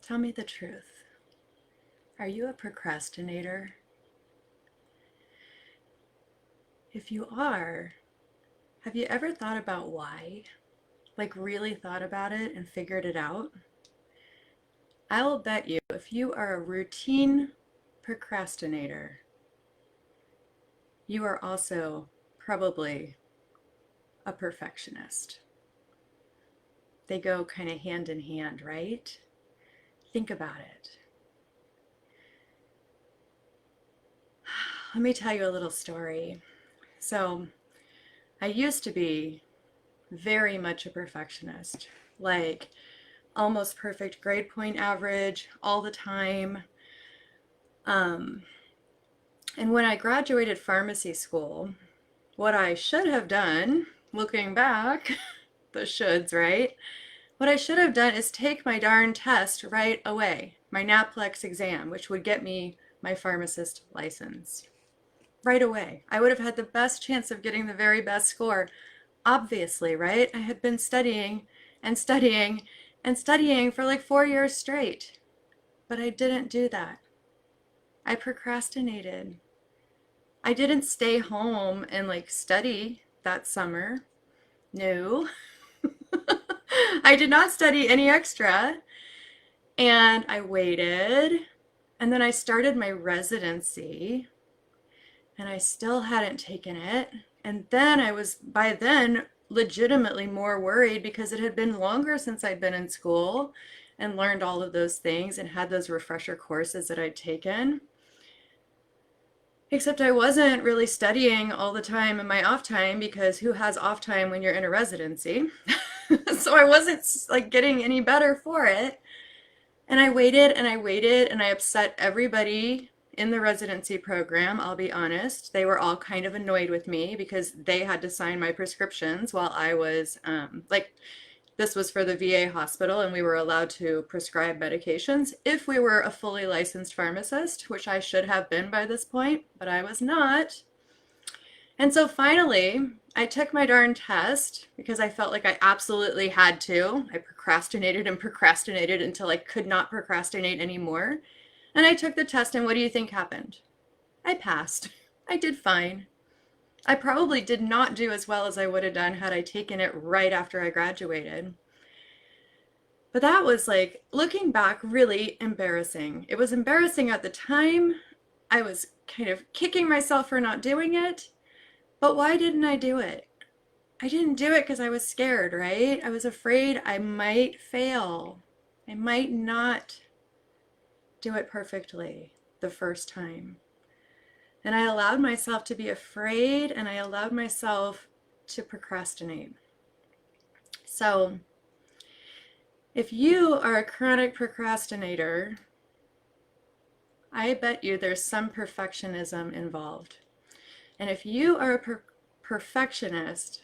Tell me the truth. Are you a procrastinator? If you are, have you ever thought about why? Like really thought about it and figured it out? I will bet you if you are a routine procrastinator, you are also probably a perfectionist. They go kind of hand in hand, right? Think about it. Let me tell you a little story. So, I used to be very much a perfectionist, like almost perfect grade point average all the time. Um, and when I graduated pharmacy school, what I should have done, looking back, the shoulds, right? What I should have done is take my darn test right away, my NAPLEX exam, which would get me my pharmacist license right away. I would have had the best chance of getting the very best score. Obviously, right? I had been studying and studying and studying for like 4 years straight, but I didn't do that. I procrastinated. I didn't stay home and like study that summer. No, I did not study any extra. And I waited. And then I started my residency and I still hadn't taken it. And then I was, by then, legitimately more worried because it had been longer since I'd been in school and learned all of those things and had those refresher courses that I'd taken. Except I wasn't really studying all the time in my off time because who has off time when you're in a residency? So I wasn't like getting any better for it. And I waited and I waited and I upset everybody in the residency program, I'll be honest. They were all kind of annoyed with me because they had to sign my prescriptions while I was like, this was for the VA hospital and we were allowed to prescribe medications if we were a fully licensed pharmacist, which I should have been by this point, but I was not. And so finally, I took my darn test because I felt like I absolutely had to. I procrastinated and procrastinated until I could not procrastinate anymore. And I took the test, and what do you think happened? I passed. I did fine. I probably did not do as well as I would have done had I taken it right after I graduated. But that was like, looking back, really embarrassing. It was embarrassing at the time. I was kind of kicking myself for not doing it. But why didn't I do it? I didn't do it because I was scared, right? I was afraid I might fail. I might not do it perfectly the first time. And I allowed myself to be afraid and I allowed myself to procrastinate. So, if you are a chronic procrastinator, I bet you there's some perfectionism involved. And if you are a perfectionist,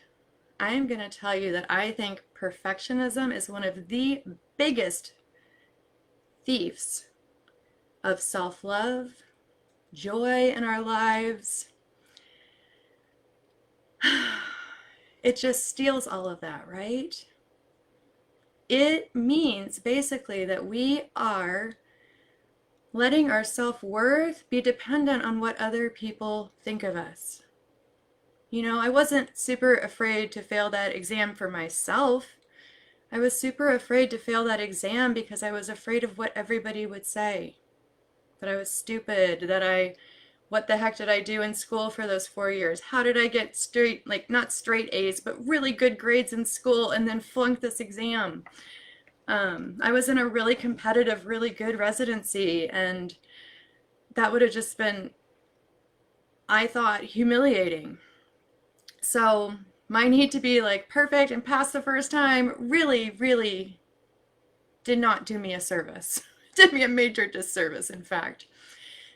I'm going to tell you that I think perfectionism is one of the biggest thieves of self-love, joy in our lives. It just steals all of that, right? It means basically that we are letting our self-worth be dependent on what other people think of us. You know, I wasn't super afraid to fail that exam for myself. I was super afraid to fail that exam because I was afraid of what everybody would say. That I was stupid, what the heck did I do in school for those 4 years? How did I get straight, like not straight A's, but really good grades in school and then flunk this exam? I was in a really competitive, really good residency, and that would have just been, I thought, humiliating. So my need to be like perfect and pass the first time really, really did not do me a service. Did me a major disservice, in fact.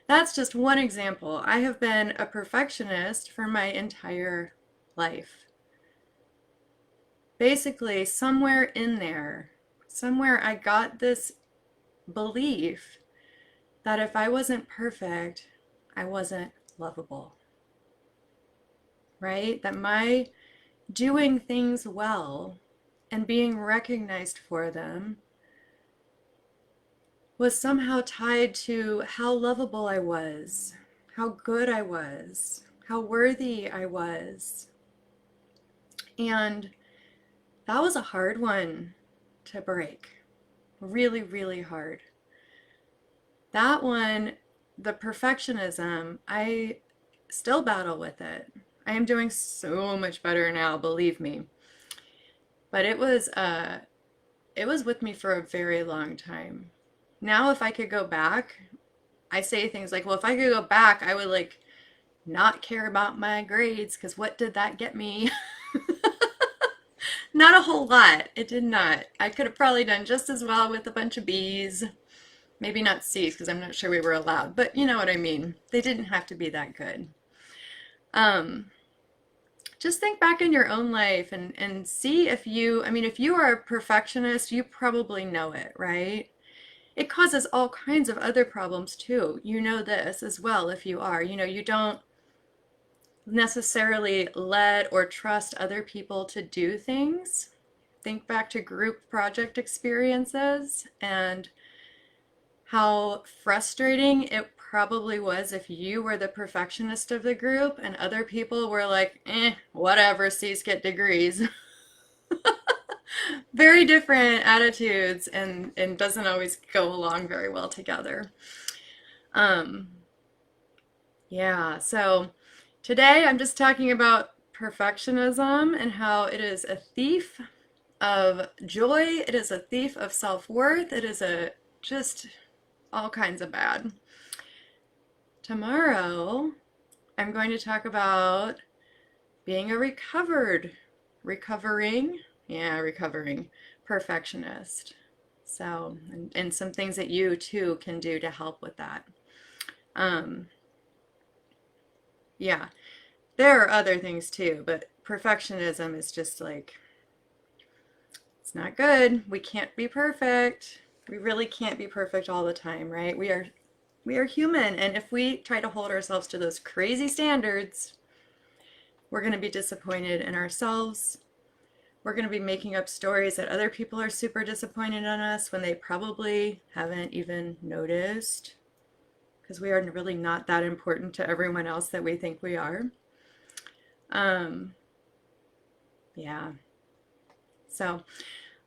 That's just one example. I have been a perfectionist for my entire life. Basically, somewhere in there, somewhere I got this belief that if I wasn't perfect, I wasn't lovable. Right? That my doing things well and being recognized for them was somehow tied to how lovable I was, how good I was, how worthy I was. And that was a hard one to break. Really, really hard. That one, the perfectionism, I still battle with it. I am doing so much better now, believe me. But it was with me for a very long time. Now if I could go back, I say things like, well, if I could go back, I would like not care about my grades because what did that get me? Not a whole lot. It did not. I could have probably done just as well with a bunch of B's. Maybe not C's because I'm not sure we were allowed, but you know what I mean. They didn't have to be that good. Um, just think back in your own life and see if you, I mean, if you are a perfectionist, you probably know it, right? It causes all kinds of other problems too. You know this as well if you are. You know, you don't necessarily let or trust other people to do things. Think back to group project experiences and how frustrating it probably was if you were the perfectionist of the group and other people were like, whatever, C's get degrees. Very different attitudes and doesn't always go along very well together. Um, yeah, so today I'm just talking about perfectionism and how it is a thief of joy, it is a thief of self-worth, it is a just all kinds of bad. Tomorrow, I'm going to talk about being a recovering perfectionist. So, and some things that you too can do to help with that. Um, yeah, there are other things too, but perfectionism is just like, it's not good. We can't be perfect. We really can't be perfect all the time, right? We are human, and if we try to hold ourselves to those crazy standards, we're going to be disappointed in ourselves. We're going to be making up stories that other people are super disappointed in us when they probably haven't even noticed because we are really not that important to everyone else that we think we are. Um, yeah. So,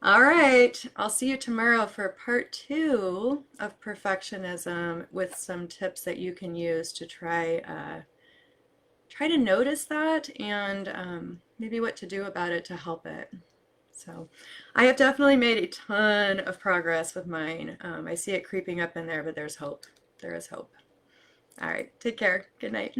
all right. I'll see you tomorrow for part 2 of perfectionism with some tips that you can use to try to notice that and maybe what to do about it to help it. So I have definitely made a ton of progress with mine. I see it creeping up in there, but there's hope. There is hope. All right. Take care. Good night.